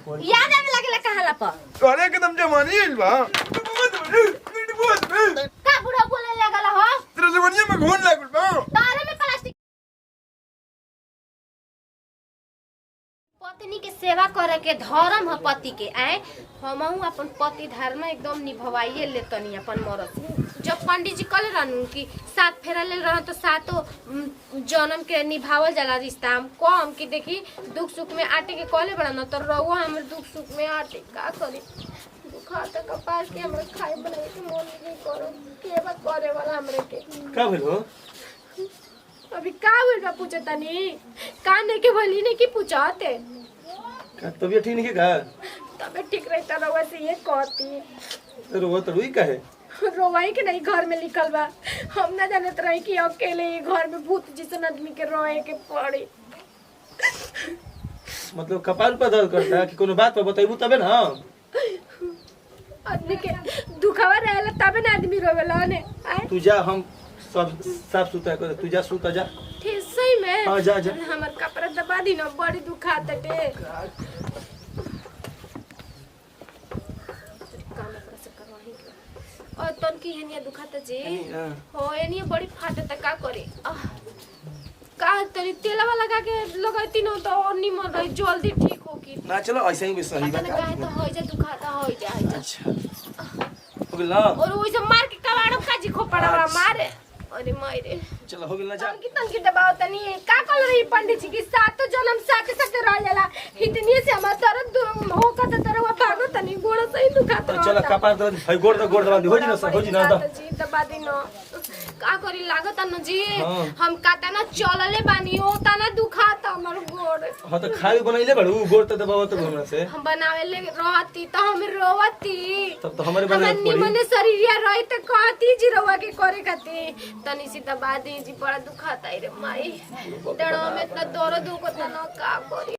याद आवे लागेला कहाला पर करे एकदम जवानी है बा का बुढ़ा बोले लागला हो तेरे जवानी में घोन लागल बा तारे में प्लास्टिक पत्नी के सेवा करे के धर्म है पति के आए हमहू अपन पति धर्म एकदम निभवाइए लेतनी अपन मरद जब पंडित जी कल रहनु कि साथ फेरा ले रह तो सातो जन्म के निभावल जाला रिश्ता हम कम कि देखी दुख सुख में आटे के कले बड़ा न तो रहुआ हमर दुख सुख में आटे का करी दुखा त कपार के हमरा खाए बनाए के मन नहीं करो के बा करे वाला हमरे के का भेलो अभी का होल बा पूछे तनी काने के बोली ने की पूछाते का तबीयत ठीक नहीं का तबे ठीक रहता रहुआ से ये कहती रोवा तो रुई काहे रोवाई के नहीं घर में लिखल बा हम ना जानत रही कि अकेले ये घर में भूत जैसन आदमी के रोए के पड़ी मतलब कपाल पर दर्द करता कि कोनो बात पर बताइबू तबे ना आदमी के दुखावा रहेला तबे ना आदमी रोवेला ने आए तू जा हम सब साफ सुथरा कर तू जा सुता जा ठीक सही में हां जा जा हमर कपड़ा दबा दी ना बड़ी दुखात टे और तन की हेनिया दुखाता जी हो एनिया बड़ी फाटे त का करे का तनी तेलवा लगा के लगाती न तो और निमन रही जल्दी ठीक हो की ना चलो ऐसे ही सही बात तने काहे तो हो जा दुखाता हो जा अच्छा हो गेल ना और ओइ से मार के कबाड़ो का जी खोपड़ा मारे अरे मारे चलो हो गेल ना जा तन की दबाव तनी का कल रही पंडित जी की सातो जन्म साथे साथे रह जाला इतनी से हम दर्द हो का तरवा भागो तनी गोड़ सही दुखात रह चलो कपार दर्द भाई गोड़ दबा हो जी ना जी दबा दी न का करी लागत न जी हम काटा ना चलले बानी ओ तना दुखात हमर गोड़ हां तो खाई बनैले बड़ू गोड़ त दबाव तो हमरा से हम बनावेले रहती त हम रोवती तब तो हमारे बनाए पड़ी निमने शरीरिया रही त कहती जी रोवा के करे खाती तनी सी दबा दी जी बड़ा दुखाता रे माई डरो में इतना दर्द होता न का करी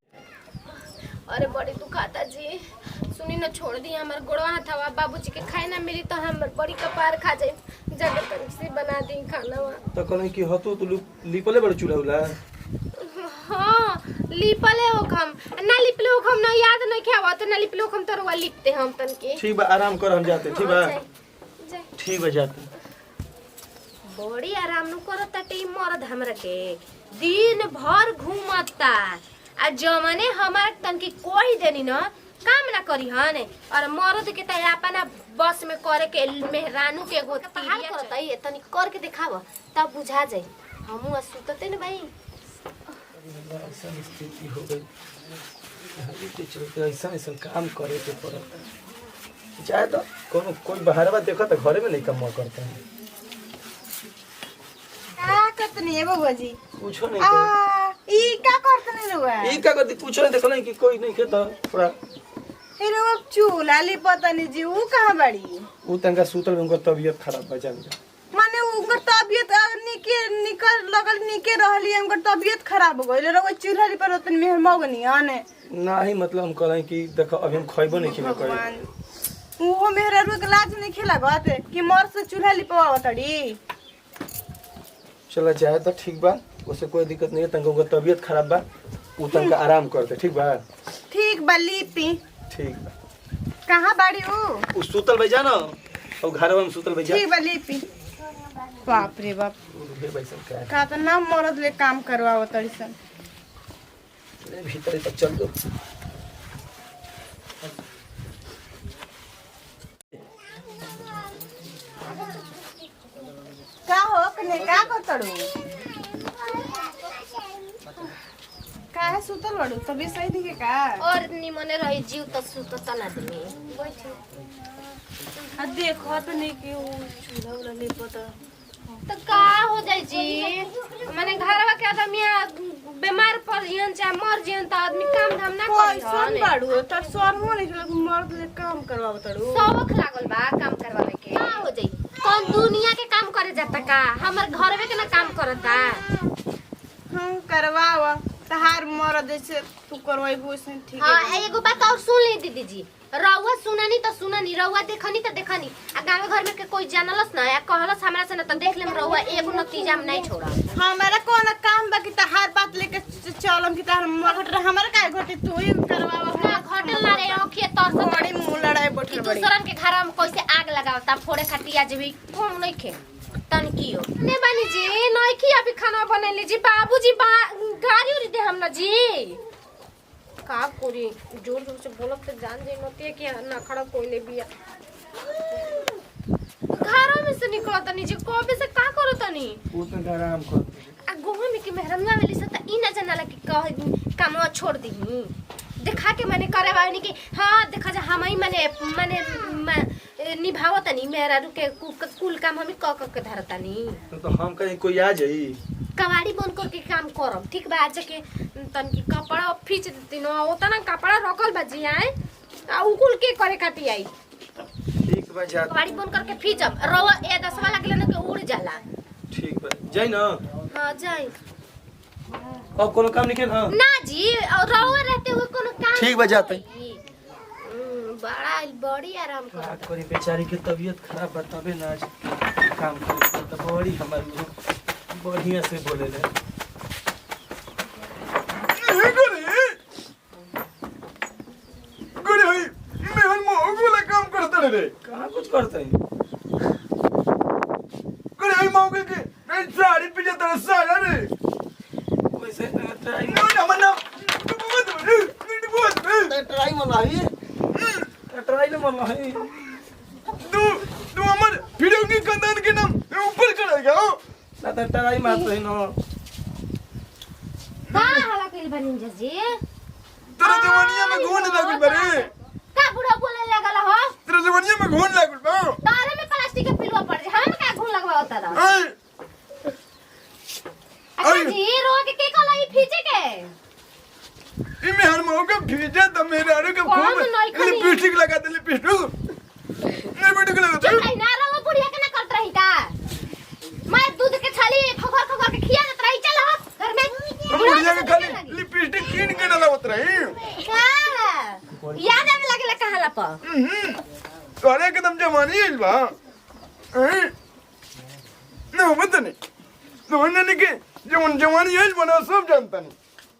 अरे बड़ी दुखाता जी सुनी न छोड़ दी हमर गोड़वा हाथवा बाबूजी के खाए ना मिली तो हमर बड़ी कपार खा जाए जगह तनी से बना दी खानावा तो कहले कि हतु तू लिपले बड़ चूल्हा हां लिपले होखम ना लिपले होखम ना याद नहीं खावा तो ना लिपले होखम तो रवा लिखते हम तन के ठीक बा आराम कर हम जाते ठीक बा ठीक बा जाते बड़ी आराम न करता टी मरद हमरा के दिन भर घूमता आ जमाने हमार तन की कोई देनी न काम ना करी हन और मरद के त अपना बस में करे के मेहरानू के एगो हाल करता है तनी करके दिखाव तब बुझा जाए हमहू सुतते न भाई ऐसा स्थिति हो गई के चलते ऐसा काम करे के पड़ता चाहे तो कोनो कोई बाहरवा देखो तो घरे में नहीं काम करता है का करतनी है बबुआ जी कुछो नहीं ई का करतनी रुआ ई का करती कुछो नहीं देखो नहीं कि कोई नहीं के तो पूरा ए रुआ चूल्हा ली पतनी जी ऊ कहां बड़ी ऊ तंगा सूतल में उनका तबीयत खराब बा जान माने उनकर तबीयत निकल लगल निके रहली उनकर तबीयत खराब हो गइल रुआ चूल्हा ली पर उतन में मगनी आने नहीं मतलब हम कहले कि देखो अभी हम खइबो नहीं खिना करी वो मेहरा रुआ के लाज नहीं खेला बात कि मर से चूल्हा ली पवा तड़ी चला जाए तो ठीक बा उसे कोई दिक्कत नहीं है तंगा उनका तबीयत खराब बा ऊ तंगा आराम करते ठीक बा लिपी ठीक बा कहां बाड़ी ऊ सूतल बा जानो और घरवा में सूतल बा जा ठीक बा लिपी बाप रे बाप ढेर पैसा का त ना मरद ले काम करवाओ तड़ी सन भीतर तक चल दो का हो कने का करतड़ू काहे सुतल बड़ू तबे सही दिखे का और निमने रही जीव त सुतता ना आदमी बैठ आ देखो तो नहीं कि वो चूल्हा उला ले पता तो का हो जाई जी माने घरवा के आदमी बीमार पड़ यन चाहे मर जियन त आदमी काम धाम ना करी सन बाड़ू त शर्मो नहीं कि मर्द ले काम करवाओ तड़ू सबक लागल बा काम करवावे के का हो जाई कौन दुनिया के काम करे जाता का हमर घरवे के ना काम करता हम करवाओ तहार मर्द से तू करवाइबो से ठीक है हां एगो बात और सुन ले दीदी जी रउआ सुनानी त सुनानी रउआ देखनी त देखनी आ गांव घर में के कोई जानलस ना या कहलस हमरा से न त देख लेम रउआ एगो नतीजा में नहीं छोड़ा हमारा कौन काम बा कि तहार बात लेके चलम कि तहार मर्द हमारा काहे घटे तू ही करवाओ ना घटल ना रे बड़ी दूसरन के घर में कैसे आग लगावता फोड़े खाती आज भी कौन नहीं खे तन कियो ने बनी जी नहीं की अभी खाना बनेले जी बाबूजी गाड़ी उड़ी दे हम ना जी का कोरी जोर जोर से बोलत तो जान जे नते कि ना खड़ा कोइले बिया घर में से निकलत नहीं जी कबे से का करो तनी उतना आराम कर आ गोवा में कि मेहरमगा वाली से त ई ना जानला कि कह कामवा छोड़ दी देखा के मैंने करे वाली कि हां देखा जा हम ही माने निभावत नहीं मेरा रुके कुल काम हम क के धरता नहीं तो हम कहीं कोई आ जाई कवाड़ी बन करके काम करब ठीक बा आज के तन की कपड़ा फीच देती न ओतना कपड़ा रखल बाजी आए आ उकुल के करे खाती आई ठीक बा जा कवाड़ी बन करके फीचब रवा ए 10 वाला के न के उड़ जाला ठीक बा जाई ना हां जाई और कोनो काम नहीं ना ना जी और रवा रहते हुए कोनो काम ठीक बा जाते बड़ी आराम का करत करी बेचारी के तबीयत खराब बताबे ना आज काम करे तो बड़ी हमारी बढ़िया से बोले ले गुड़ी भाई मेहन मोह वाला काम करता रे कहाँ कुछ करते हैं गुड़ी भाई मोह के नहीं साड़ी पे जाता साया रे वैसे ट्राई ना मना ट्राई मनाई ट्राई न मनाई तू हमारे वीडियो की कंदन के नाम ऊपर करेगा ना तो ट्राई मारते हैं ना का हला कइल बनी जी तेरा जवानिया में घून लागल बरे का बुढ़ा बोले लगल हो तेरा जवानिया में घून लागल बा तारे में प्लास्टिक के पिलवा पड़ जा हम का घून लगवा होता रहा आई अच्छा जी रोग के कला ई फीचे के ई मेहन मोह के भेजा त मेरे आरे के कौन खूब नहीं खनी? लिपस्टिक लगा दे लिपस्टिक लिपस्टिक लगा दे चल ना रहो बुढ़िया के ना करत रही का मैं दूध के छाली खबर खबर के खिया देत रही चल हो घर में बुढ़िया के खाली लिपस्टिक कीन के डालत रही का याद आवे लागेला कहाला पर तोरे एकदम जवानी है बा ना बतने तो ने के जवानी है बना सब जानता नहीं